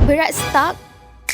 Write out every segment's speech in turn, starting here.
Berat stuck,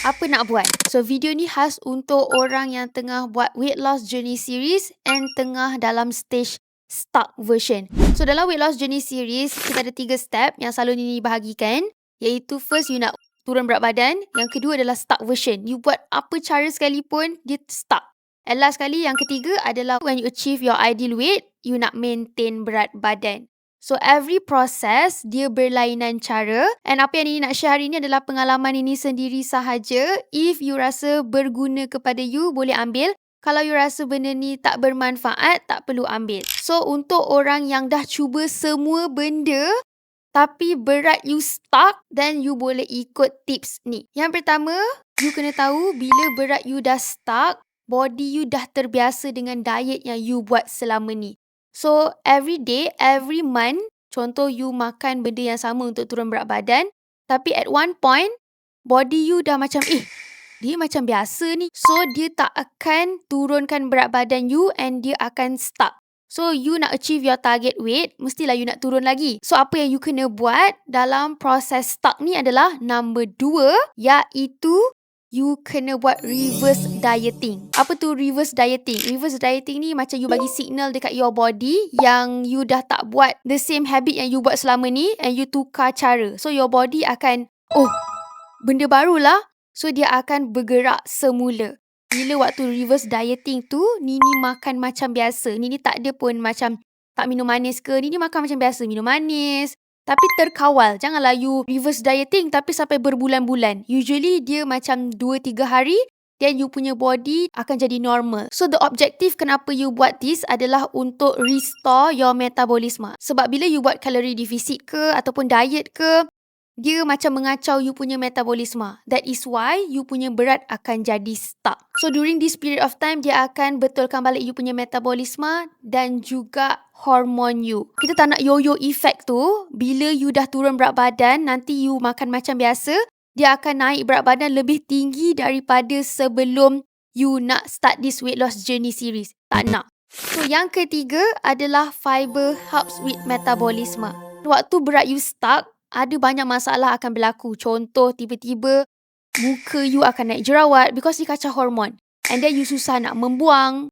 apa nak buat? So, video ni khas untuk orang yang tengah buat weight loss journey series and tengah dalam stage stuck version. So, dalam weight loss journey series, kita ada 3 step yang selalu Nini bahagikan. Iaitu first, you nak turun berat badan. Yang kedua adalah stuck version. You buat apa cara sekalipun, dia stuck. And last sekali, yang ketiga adalah when you achieve your ideal weight, you nak maintain berat badan. So, every proses, dia berlainan cara. And apa yang Nini nak share hari ni adalah pengalaman Nini sendiri sahaja. If you rasa berguna kepada you, boleh ambil. Kalau you rasa benda ni tak bermanfaat, tak perlu ambil. So, untuk orang yang dah cuba semua benda, tapi berat you stuck, then you boleh ikut tips ni. Yang pertama, you kena tahu bila berat you dah stuck, body you dah terbiasa dengan diet yang you buat selama ni. So, every day, every month, contoh you makan benda yang sama untuk turun berat badan, tapi at one point, body you dah macam, dia macam biasa ni. So, dia tak akan turunkan berat badan you and dia akan stuck. So, you nak achieve your target weight, mestilah you nak turun lagi. So, apa yang you kena buat dalam proses stuck ni adalah number 2, iaitu you kena buat reverse dieting. Apa tu reverse dieting? Reverse dieting ni macam you bagi signal dekat your body yang you dah tak buat the same habit yang you buat selama ni and you tukar cara. So, your body akan, benda barulah. So, dia akan bergerak semula. Bila waktu reverse dieting tu, Nini makan macam biasa. Nini tak ada pun macam tak minum manis ke. Nini makan macam biasa, minum manis. Tapi terkawal. Janganlah you reverse dieting tapi sampai berbulan-bulan. Usually dia macam 2-3 hari, then you punya body akan jadi normal. So the objective kenapa you buat this adalah untuk restore your metabolism. Sebab bila you buat calorie deficit ke ataupun diet ke, dia macam mengacau you punya metabolism. That is why you punya berat akan jadi stuck. So during this period of time, dia akan betulkan balik you punya metabolism dan juga hormon you. Kita tak nak yo-yo effect tu. Bila you dah turun berat badan, nanti you makan macam biasa, dia akan naik berat badan lebih tinggi daripada sebelum you nak start this weight loss journey series. Tak nak. So yang ketiga adalah fiber helps with metabolism. Waktu berat you stuck, ada banyak masalah akan berlaku. Contoh, tiba-tiba muka you akan naik jerawat because dia kacau hormon. And then you susah nak membuang.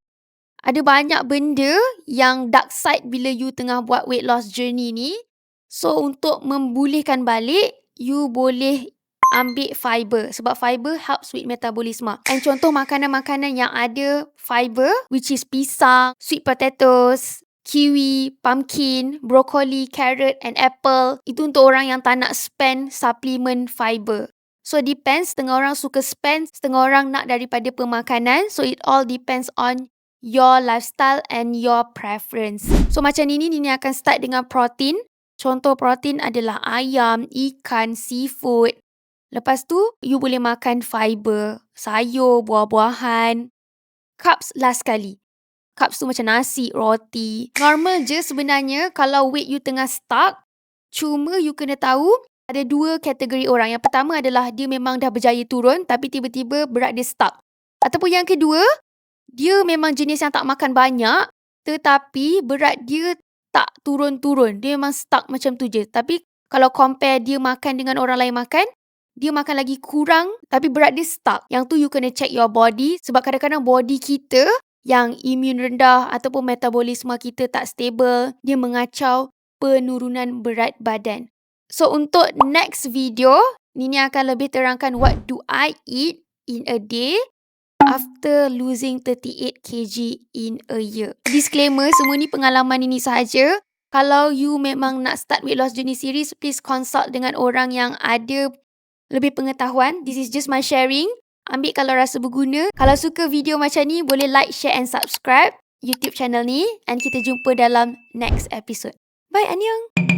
Ada banyak benda yang dark side bila you tengah buat weight loss journey ni. So, untuk memulihkan balik, you boleh ambil fiber. Sebab fiber helps with metabolism. And contoh makanan-makanan yang ada fiber, which is pisang, sweet potatoes, kiwi, pumpkin, brokoli, carrot and apple. Itu untuk orang yang tak nak spend supplement fiber. So depends, setengah orang suka spend, setengah orang nak daripada pemakanan. So it all depends on your lifestyle and your preference. So macam Nini akan start dengan protein. Contoh protein adalah ayam, ikan, seafood. Lepas tu, you boleh makan fiber, sayur, buah-buahan. Carbs last sekali. Carbs tu macam nasi, roti. Normal je sebenarnya kalau weight you tengah stuck. Cuma you kena tahu ada 2 kategori orang. Yang pertama adalah dia memang dah berjaya turun tapi tiba-tiba berat dia stuck. Ataupun yang kedua, dia memang jenis yang tak makan banyak tetapi berat dia tak turun-turun. Dia memang stuck macam tu je. Tapi kalau compare dia makan dengan orang lain makan, dia makan lagi kurang tapi berat dia stuck. Yang tu you kena check your body sebab kadang-kadang body kita yang imun rendah ataupun metabolisme kita tak stable, dia mengacau penurunan berat badan. So, untuk next video, Nini akan lebih terangkan what do I eat in a day after losing 38 kg in a year. Disclaimer, semua ni pengalaman Nini sahaja. Kalau you memang nak start weight loss journey series, please consult dengan orang yang ada lebih pengetahuan. This is just my sharing. Ambil kalau rasa berguna. Kalau suka video macam ni, boleh like, share and subscribe YouTube channel ni. And kita jumpa dalam next episode. Bye, annyeong!